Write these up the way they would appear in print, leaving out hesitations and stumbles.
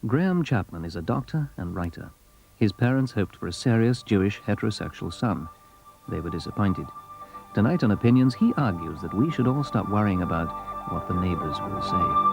Graham Chapman is a doctor and writer. His parents hoped for a serious Jewish heterosexual son. They were disappointed. Tonight on Opinions, he argues that we should all stop worrying about what the neighbors will say.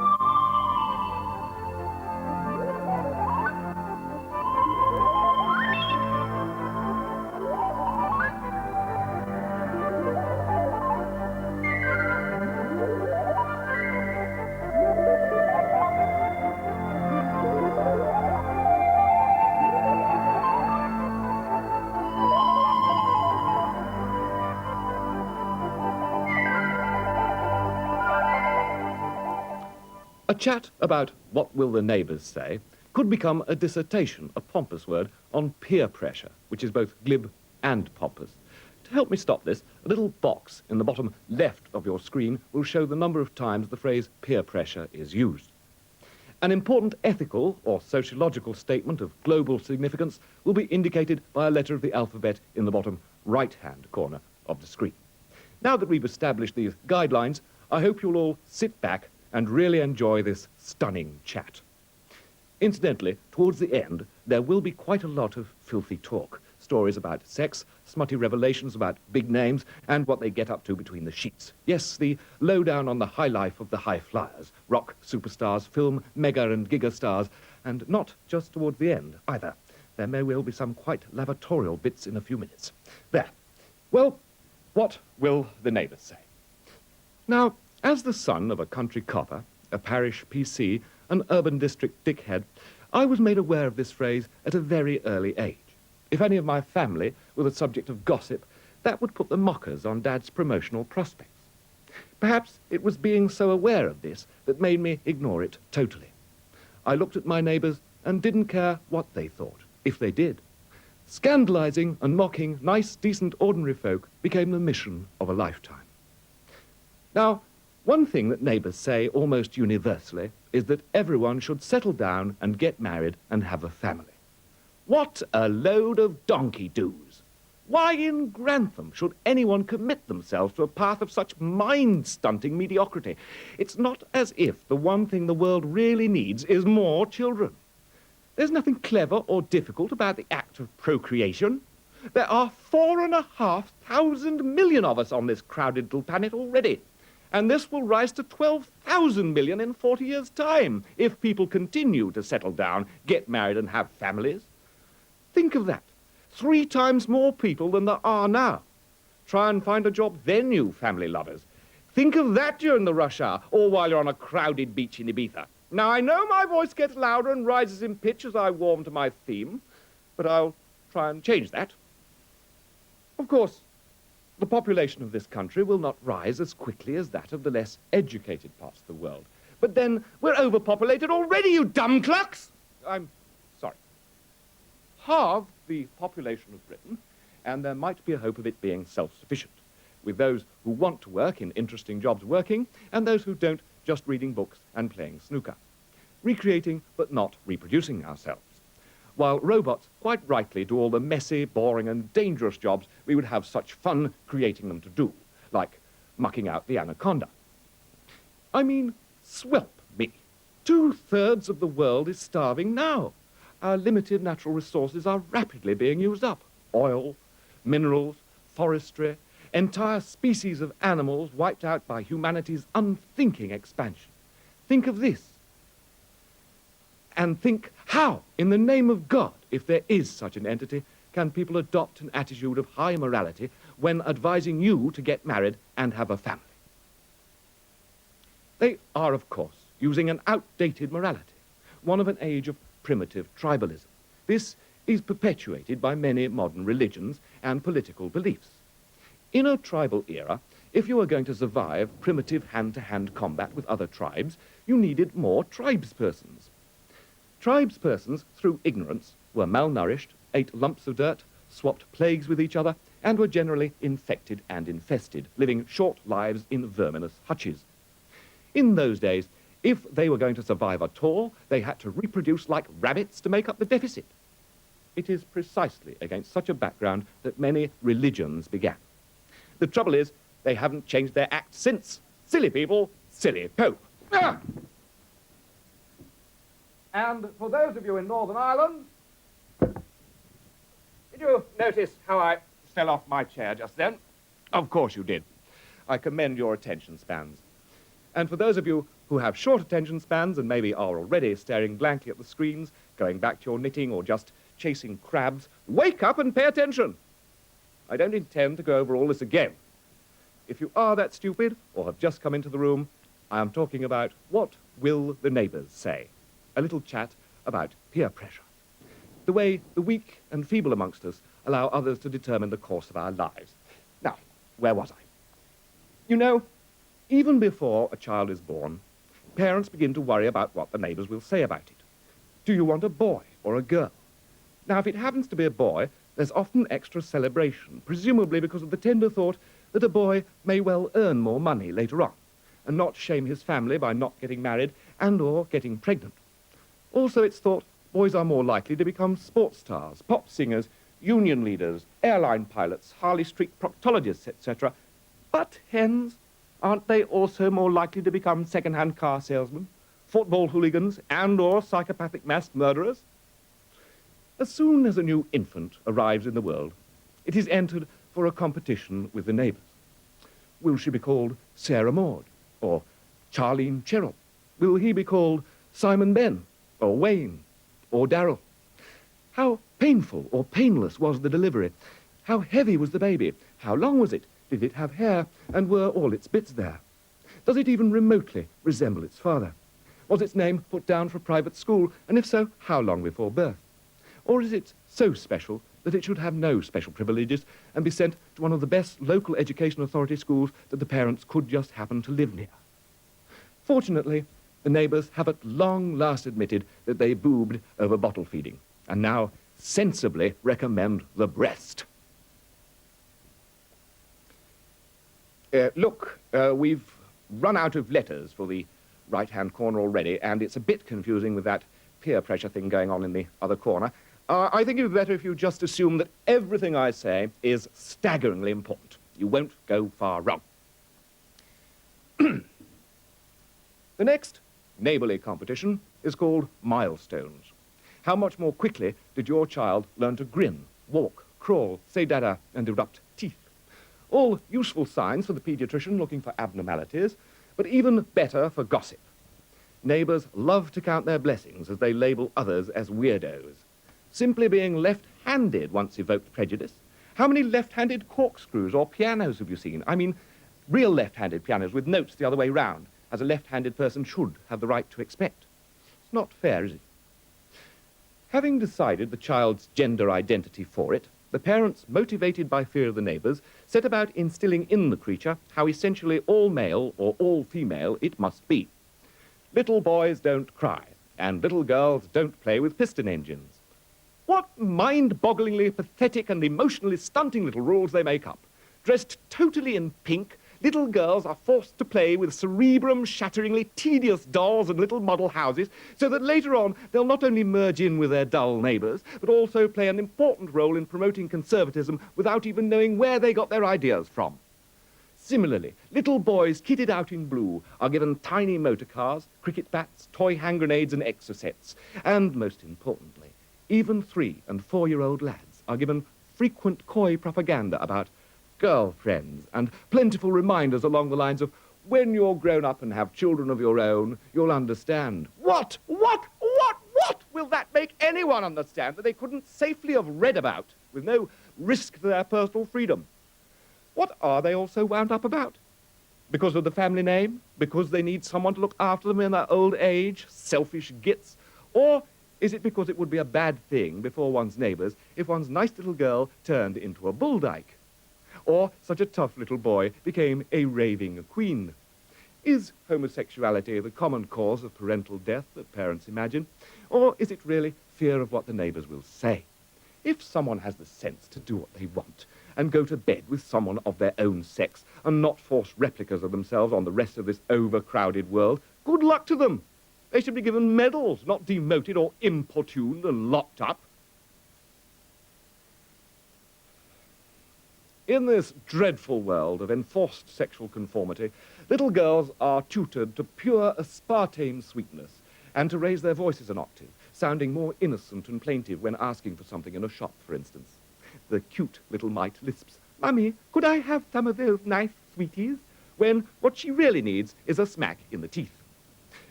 A chat about what will the neighbours say could become a dissertation, a pompous word, on peer pressure, which is both glib and pompous. To help me stop this, a little box in the bottom left of your screen will show the number of times the phrase peer pressure is used. An important ethical or sociological statement of global significance will be indicated by a letter of the alphabet in the bottom right-hand corner of the screen. Now that we've established these guidelines, I hope you'll all sit back and really enjoy this stunning chat. Incidentally, towards the end, there will be quite a lot of filthy talk. Stories about sex, smutty revelations about big names, and what they get up to between the sheets. Yes, the lowdown on the high life of the high flyers, rock superstars, film mega and giga stars, and not just towards the end, either. There may well be some quite lavatorial bits in a few minutes. There. Well, what will the neighbours say? Now, as the son of a country copper, a parish PC, an urban district dickhead, I was made aware of this phrase at a very early age. If any of my family were the subject of gossip, that would put the mockers on Dad's promotional prospects. Perhaps it was being so aware of this that made me ignore it totally. I looked at my neighbours and didn't care what they thought, if they did. Scandalising and mocking nice, decent, ordinary folk became the mission of a lifetime. Now, one thing that neighbours say almost universally is that everyone should settle down and get married and have a family. What a load of donkey-doos! Why in Grantham should anyone commit themselves to a path of such mind-stunting mediocrity? It's not as if the one thing the world really needs is more children. There's nothing clever or difficult about the act of procreation. There are 4,500 million of us on this crowded little planet already. And this will rise to 12,000 million in 40 years' time if people continue to settle down, get married and have families. Think of that. 3 times more people than there are now. Try and find a job then, you family lovers. Think of that during the rush hour or while you're on a crowded beach in Ibiza. Now, I know my voice gets louder and rises in pitch as I warm to my theme, but I'll try and change that. Of course, the population of this country will not rise as quickly as that of the less educated parts of the world. But then we're overpopulated already, you dumb clucks! I'm sorry. Halve the population of Britain, and there might be a hope of it being self-sufficient, with those who want to work in interesting jobs working, and those who don't just reading books and playing snooker. Recreating, but not reproducing ourselves. While robots quite rightly do all the messy, boring and dangerous jobs we would have such fun creating them to do, like mucking out the anaconda. I mean, swelp me. 2/3 of the world is starving now. Our limited natural resources are rapidly being used up. Oil, minerals, forestry, entire species of animals wiped out by humanity's unthinking expansion. Think of this. And think how, in the name of God, if there is such an entity, can people adopt an attitude of high morality when advising you to get married and have a family? They are, of course, using an outdated morality, one of an age of primitive tribalism. This is perpetuated by many modern religions and political beliefs. In a tribal era, if you were going to survive primitive hand-to-hand combat with other tribes, you needed more tribespersons. Tribespersons, through ignorance, were malnourished, ate lumps of dirt, swapped plagues with each other, and were generally infected and infested, living short lives in verminous hutches. In those days, if they were going to survive at all, they had to reproduce like rabbits to make up the deficit. It is precisely against such a background that many religions began. The trouble is, they haven't changed their act since. Silly people, silly Pope. Ah! And for those of you in Northern Ireland, did you notice how I fell off my chair just then? Of course you did. I commend your attention spans. And for those of you who have short attention spans and maybe are already staring blankly at the screens, going back to your knitting or just chasing crabs, wake up and pay attention. I don't intend to go over all this again. If you are that stupid or have just come into the room, I am talking about what will the neighbours say? A little chat about peer pressure. The way the weak and feeble amongst us allow others to determine the course of our lives. Now, where was I? You know, even before a child is born, parents begin to worry about what the neighbours will say about it. Do you want a boy or a girl? Now, if it happens to be a boy, there's often extra celebration, presumably because of the tender thought that a boy may well earn more money later on, and not shame his family by not getting married and or getting pregnant. Also, it's thought boys are more likely to become sports stars, pop singers, union leaders, airline pilots, Harley Street proctologists, etc. But hens, aren't they also more likely to become second-hand car salesmen, football hooligans, and or psychopathic mass murderers? As soon as a new infant arrives in the world, it is entered for a competition with the neighbours. Will she be called Sarah Maud or Charlene Cheryl? Will he be called Simon Ben or Wayne or Darryl? How painful or painless was the delivery? How heavy was the baby? How long was it? Did it have hair? And were all its bits there? Does it even remotely resemble its father? Was its name put down for private school? And if so, how long before birth? Or is it so special that it should have no special privileges and be sent to one of the best local education authority schools that the parents could just happen to live near? Fortunately, the neighbours have at long last admitted that they boobed over bottle feeding, and now sensibly recommend the breast. Look, we've run out of letters for the right-hand corner already, and it's a bit confusing with that peer pressure thing going on in the other corner. I think it would be better if you just assume that everything I say is staggeringly important. You won't go far wrong. The next neighbourly competition is called milestones. How much more quickly did your child learn to grin, walk, crawl, say dada, and erupt teeth? All useful signs for the paediatrician looking for abnormalities, but even better for gossip. Neighbours love to count their blessings as they label others as weirdos. Simply being left-handed once evoked prejudice. How many left-handed corkscrews or pianos have you seen? I mean, real left-handed pianos with notes the other way round, as a left-handed person should have the right to expect. It's not fair, is it? Having decided the child's gender identity for it, the parents, motivated by fear of the neighbours, set about instilling in the creature how essentially all male or all female it must be. Little boys don't cry, and little girls don't play with piston engines. What mind-bogglingly pathetic and emotionally stunting little rules they make up. Dressed totally in pink, little girls are forced to play with cerebrum-shatteringly tedious dolls and little model houses, so that later on they'll not only merge in with their dull neighbours, but also play an important role in promoting conservatism without even knowing where they got their ideas from. Similarly, little boys kitted out in blue are given tiny motor cars, cricket bats, toy hand grenades and exocets. And most importantly, even 3- and 4-year-old lads are given frequent coy propaganda about girlfriends and plentiful reminders along the lines of, when you're grown up and have children of your own, you'll understand. What will that make anyone understand that they couldn't safely have read about with no risk to their personal freedom? What are they all so wound up about? Because of the family name? Because they need someone to look after them in their old age? Selfish gits? Or is it because it would be a bad thing before one's neighbours if one's nice little girl turned into a bull dyke? Or such a tough little boy became a raving queen? Is homosexuality the common cause of parental death that parents imagine? Or is it really fear of what the neighbours will say? If someone has the sense to do what they want and go to bed with someone of their own sex and not force replicas of themselves on the rest of this overcrowded world, good luck to them. They should be given medals, not demoted or importuned and locked up. In this dreadful world of enforced sexual conformity, little girls are tutored to pure aspartame sweetness, and to raise their voices an octave, sounding more innocent and plaintive when asking for something in a shop, for instance. The cute little mite lisps, "Mummy, could I have some of those nice sweeties?" when what she really needs is a smack in the teeth.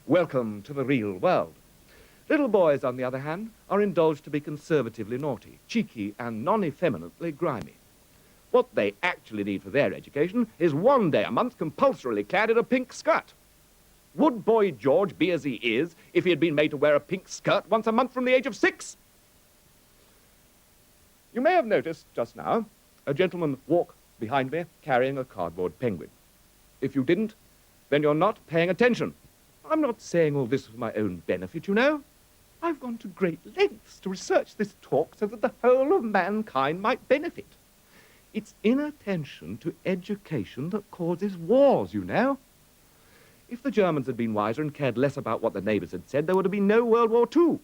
Welcome to the real world. Little boys, on the other hand, are indulged to be conservatively naughty, cheeky, and non-effeminately grimy. What they actually need for their education is 1 day a month compulsorily clad in a pink skirt. Would Boy George be as he is if he had been made to wear a pink skirt once a month from the age of 6? You may have noticed just now a gentleman walk behind me carrying a cardboard penguin. If you didn't, then you're not paying attention. I'm not saying all this for my own benefit, you know. I've gone to great lengths to research this talk so that the whole of mankind might benefit. It's inattention to education that causes wars, you know. If the Germans had been wiser and cared less about what the neighbours had said, there would have been no World War II.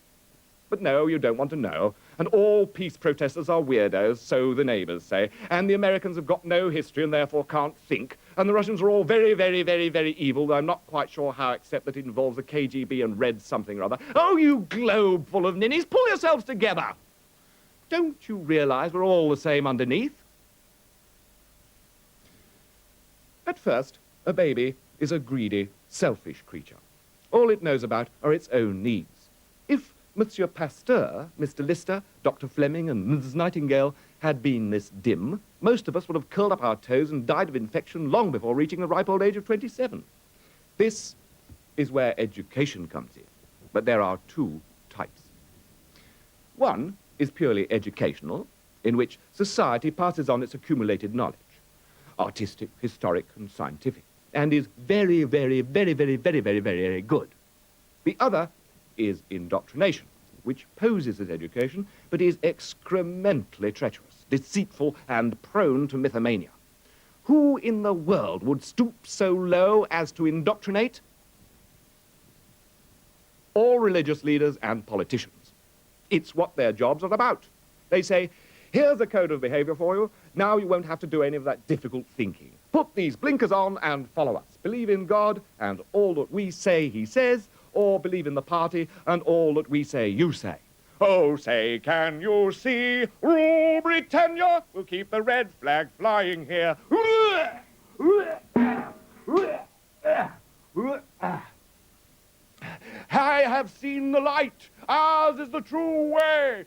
But no, you don't want to know. And all peace protesters are weirdos, so the neighbours say. And the Americans have got no history and therefore can't think. And the Russians are all very, very, very, very evil, though I'm not quite sure how, except that it involves the KGB and red something or other. Oh, you globe full of ninnies, pull yourselves together. Don't you realise we're all the same underneath? At first, a baby is a greedy, selfish creature. All it knows about are its own needs. If Monsieur Pasteur, Mr. Lister, Dr. Fleming, and Ms. Nightingale had been this dim, most of us would have curled up our toes and died of infection long before reaching the ripe old age of 27. This is where education comes in, but there are 2 types. One is purely educational, in which society passes on its accumulated knowledge, artistic, historic, and scientific, and is very, very, very, very, very, very, very, very good. The other is indoctrination, which poses as education, but is excrementally treacherous, deceitful, and prone to mythomania. Who in the world would stoop so low as to indoctrinate? All religious leaders and politicians. It's what their jobs are about. They say, here's a code of behavior for you. Now you won't have to do any of that difficult thinking. Put these blinkers on and follow us. Believe in God and all that we say he says, or believe in the party and all that we say you say. Oh, say, can you see? Rule Britannia will keep the red flag flying here. I have seen the light. Ours is the true way.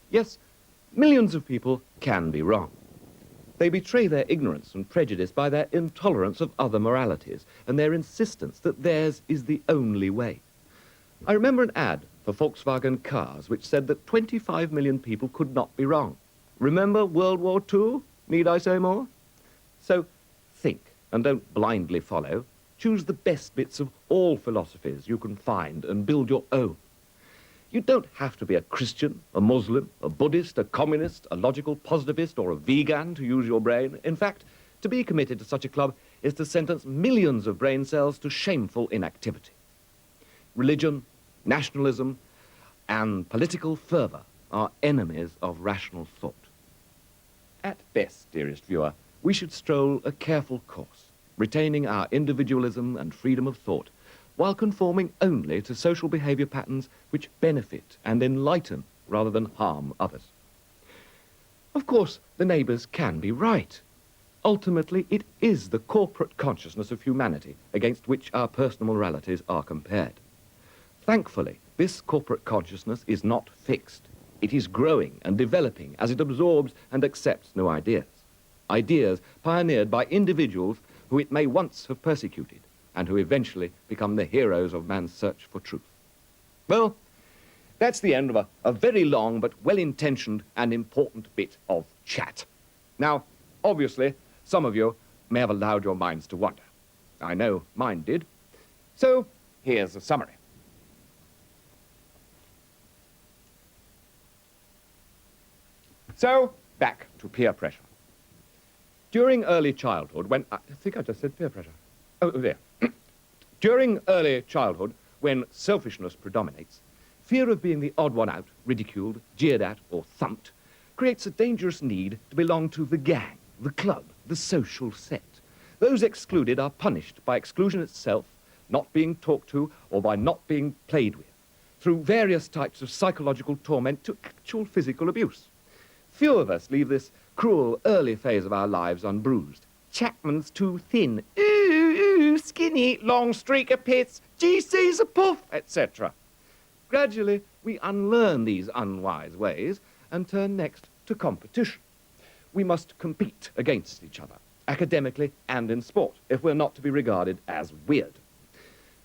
Yes, millions of people can be wrong. They betray their ignorance and prejudice by their intolerance of other moralities and their insistence that theirs is the only way. I remember an ad for Volkswagen cars which said that 25 million people could not be wrong. Remember World War II? Need I say more? So think and don't blindly follow. Choose the best bits of all philosophies you can find and build your own. You don't have to be a Christian, a Muslim, a Buddhist, a communist, a logical positivist, or a vegan to use your brain. In fact, to be committed to such a club is to sentence millions of brain cells to shameful inactivity. Religion, nationalism, and political fervour are enemies of rational thought. At best, dearest viewer, we should stroll a careful course, retaining our individualism and freedom of thought, while conforming only to social behaviour patterns which benefit and enlighten rather than harm others. Of course, the neighbours can be right. Ultimately, it is the corporate consciousness of humanity against which our personal moralities are compared. Thankfully, this corporate consciousness is not fixed. It is growing and developing as it absorbs and accepts new ideas. Ideas pioneered by individuals who it may once have persecuted, and who eventually become the heroes of man's search for truth. Well, that's the end of a very long but well-intentioned and important bit of chat. Now, obviously, some of you may have allowed your minds to wander. I know mine did. So, here's a summary. So, back to peer pressure. During early childhood, when... I think I just said peer pressure. Oh, there. During early childhood, when selfishness predominates, fear of being the odd one out, ridiculed, jeered at, or thumped, creates a dangerous need to belong to the gang, the club, the social set. Those excluded are punished by exclusion itself, not being talked to, or by not being played with, through various types of psychological torment to actual physical abuse. Few of us leave this cruel early phase of our lives unbruised. Chapman's too thin. Ooh, ooh, skinny, long streak of pits, GC's a puff, etc. Gradually, we unlearn these unwise ways and turn next to competition. We must compete against each other, academically and in sport, if we're not to be regarded as weird.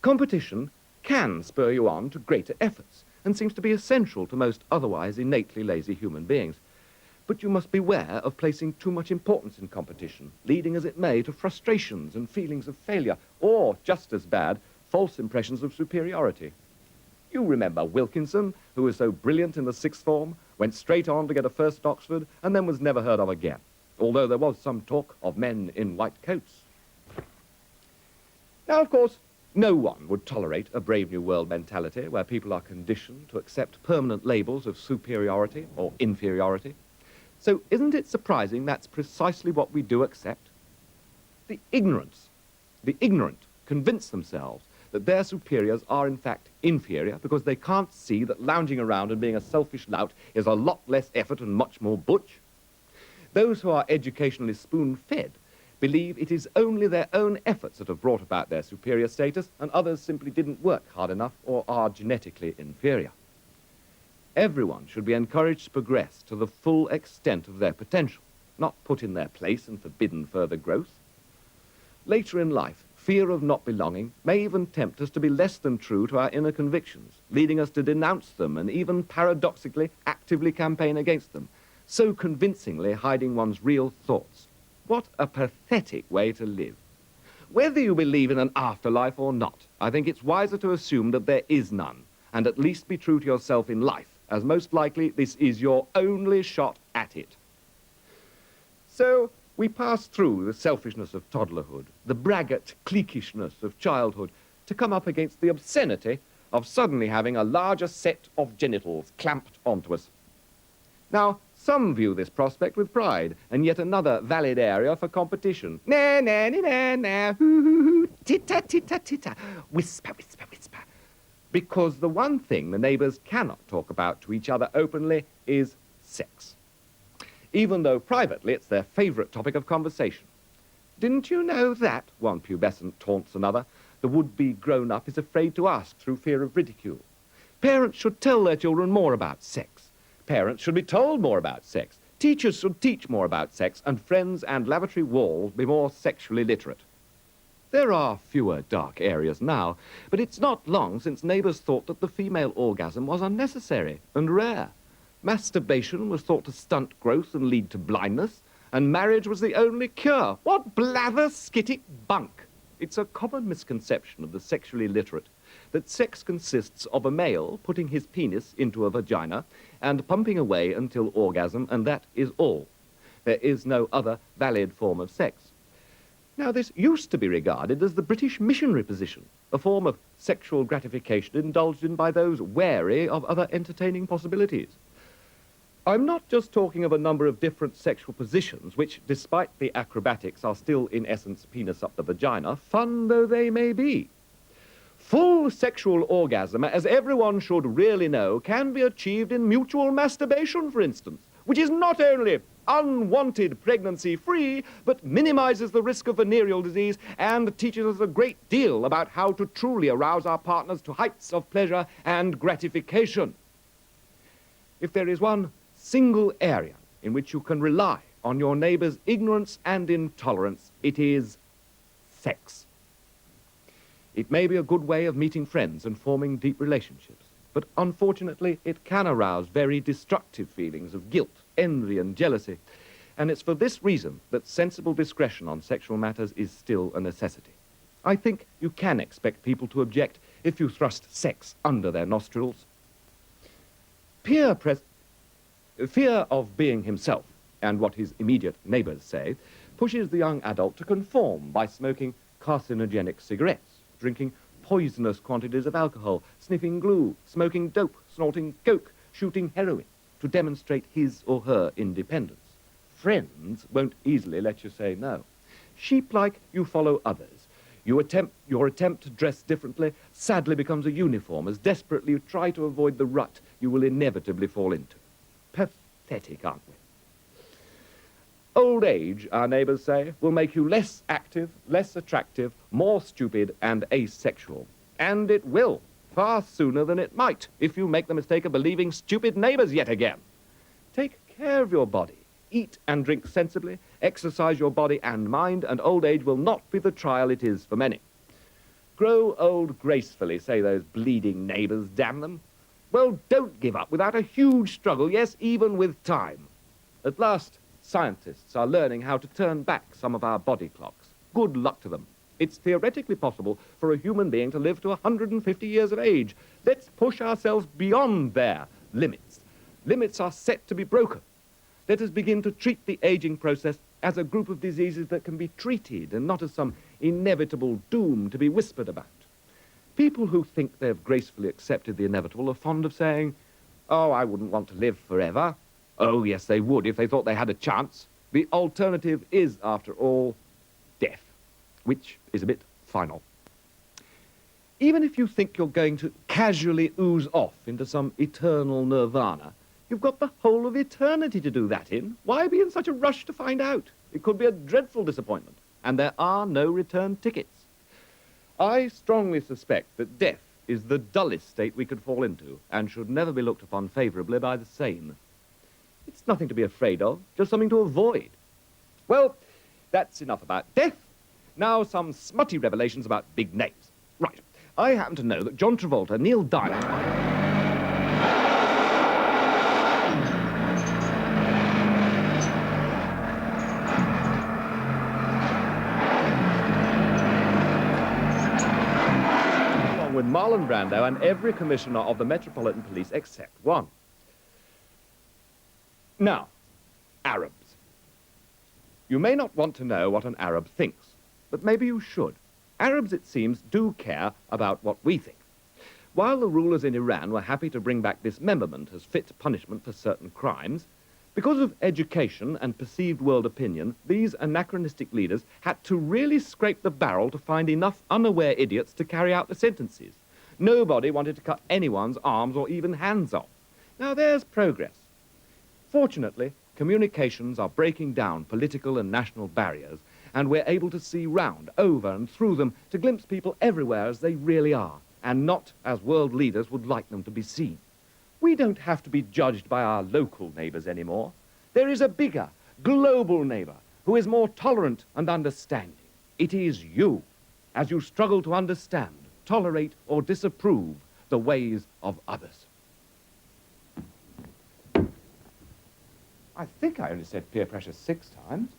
Competition can spur you on to greater efforts and seems to be essential to most otherwise innately lazy human beings. But you must beware of placing too much importance in competition, leading as it may to frustrations and feelings of failure, or, just as bad, false impressions of superiority. You remember Wilkinson, who was so brilliant in the sixth form, went straight on to get a first at Oxford, and then was never heard of again, although there was some talk of men in white coats. Now, of course, no one would tolerate a Brave New World mentality where people are conditioned to accept permanent labels of superiority or inferiority. So isn't it surprising that's precisely what we do accept? The ignorant convince themselves that their superiors are in fact inferior because they can't see that lounging around and being a selfish lout is a lot less effort and much more butch. Those who are educationally spoon-fed believe it is only their own efforts that have brought about their superior status, and others simply didn't work hard enough or are genetically inferior. Everyone should be encouraged to progress to the full extent of their potential, not put in their place and forbidden further growth. Later in life, fear of not belonging may even tempt us to be less than true to our inner convictions, leading us to denounce them and even paradoxically actively campaign against them, so convincingly hiding one's real thoughts. What a pathetic way to live. Whether you believe in an afterlife or not, I think it's wiser to assume that there is none, and at least be true to yourself in life, as most likely this is your only shot at it. So we pass through the selfishness of toddlerhood, the braggart cliquishness of childhood, to come up against the obscenity of suddenly having a larger set of genitals clamped onto us. Now, some view this prospect with pride, and yet another valid area for competition. Na, na, na, na, na, hoo, hoo, hoo, titta, titta, titta, whisper, whisper, whisper. Because the one thing the neighbours cannot talk about to each other openly is sex, even though privately it's their favourite topic of conversation. Didn't you know that, one pubescent taunts another, the would-be grown-up is afraid to ask through fear of ridicule? Parents should tell their children more about sex. Parents should be told more about sex. Teachers should teach more about sex, and friends and lavatory walls be more sexually literate. There are fewer dark areas now, but it's not long since neighbours thought that the female orgasm was unnecessary and rare. Masturbation was thought to stunt growth and lead to blindness, and marriage was the only cure. What blather-skittick bunk! It's a common misconception of the sexually literate that sex consists of a male putting his penis into a vagina and pumping away until orgasm, and that is all. There is no other valid form of sex. Now, this used to be regarded as the British missionary position, a form of sexual gratification indulged in by those wary of other entertaining possibilities. I'm not just talking of a number of different sexual positions which, despite the acrobatics, are still, in essence, penis up the vagina, fun though they may be. Full sexual orgasm, as everyone should really know, can be achieved in mutual masturbation, for instance, which is not only unwanted pregnancy-free, but minimizes the risk of venereal disease and teaches us a great deal about how to truly arouse our partners to heights of pleasure and gratification. If there is one single area in which you can rely on your neighbor's ignorance and intolerance, it is sex. It may be a good way of meeting friends and forming deep relationships, but unfortunately it can arouse very destructive feelings of guilt, envy and jealousy, and it's for this reason that sensible discretion on sexual matters is still a necessity. I think you can expect people to object if you thrust sex under their nostrils. Fear of being himself and what his immediate neighbors say pushes the young adult to conform by smoking carcinogenic cigarettes, drinking poisonous quantities of alcohol, sniffing glue, smoking dope, snorting coke, shooting heroin to demonstrate his or her independence. Friends won't easily let you say no. Sheep-like, you follow others. Your attempt to dress differently sadly becomes a uniform as desperately you try to avoid the rut you will inevitably fall into. Pathetic, aren't we? Old age, our neighbours say, will make you less active, less attractive, more stupid and asexual. And it will, far sooner than it might, if you make the mistake of believing stupid neighbours yet again. Take care of your body. Eat and drink sensibly, exercise your body and mind, and old age will not be the trial it is for many. Grow old gracefully, say those bleeding neighbours, damn them. Well, don't give up without a huge struggle, yes, even with time. At last, scientists are learning how to turn back some of our body clocks. Good luck to them. It's theoretically possible for a human being to live to 150 years of age. Let's push ourselves beyond their limits. Limits are set to be broken. Let us begin to treat the aging process as a group of diseases that can be treated and not as some inevitable doom to be whispered about. People who think they've gracefully accepted the inevitable are fond of saying, "Oh, I wouldn't want to live forever." Oh, yes, they would if they thought they had a chance. The alternative is, after all, death, which is a bit final. Even if you think you're going to casually ooze off into some eternal nirvana, you've got the whole of eternity to do that in. Why be in such a rush to find out? It could be a dreadful disappointment, and there are no return tickets. I strongly suspect that death is the dullest state we could fall into, and should never be looked upon favourably by the sane. It's nothing to be afraid of, just something to avoid. Well, that's enough about death. Now some smutty revelations about big names. Right, I happen to know that John Travolta, Neil Diamond... with Marlon Brando and every commissioner of the Metropolitan Police except one. Now, Arabs. You may not want to know what an Arab thinks, but maybe you should. Arabs, it seems, do care about what we think. While the rulers in Iran were happy to bring back dismemberment as fit punishment for certain crimes, because of education and perceived world opinion, these anachronistic leaders had to really scrape the barrel to find enough unaware idiots to carry out the sentences. Nobody wanted to cut anyone's arms or even hands off. Now there's progress. Fortunately, communications are breaking down political and national barriers, and we're able to see round, over and through them to glimpse people everywhere as they really are, and not as world leaders would like them to be seen. We don't have to be judged by our local neighbours anymore. There is a bigger, global neighbour who is more tolerant and understanding. It is you, as you struggle to understand, tolerate or disapprove the ways of others. I think I only said peer pressure 6 times.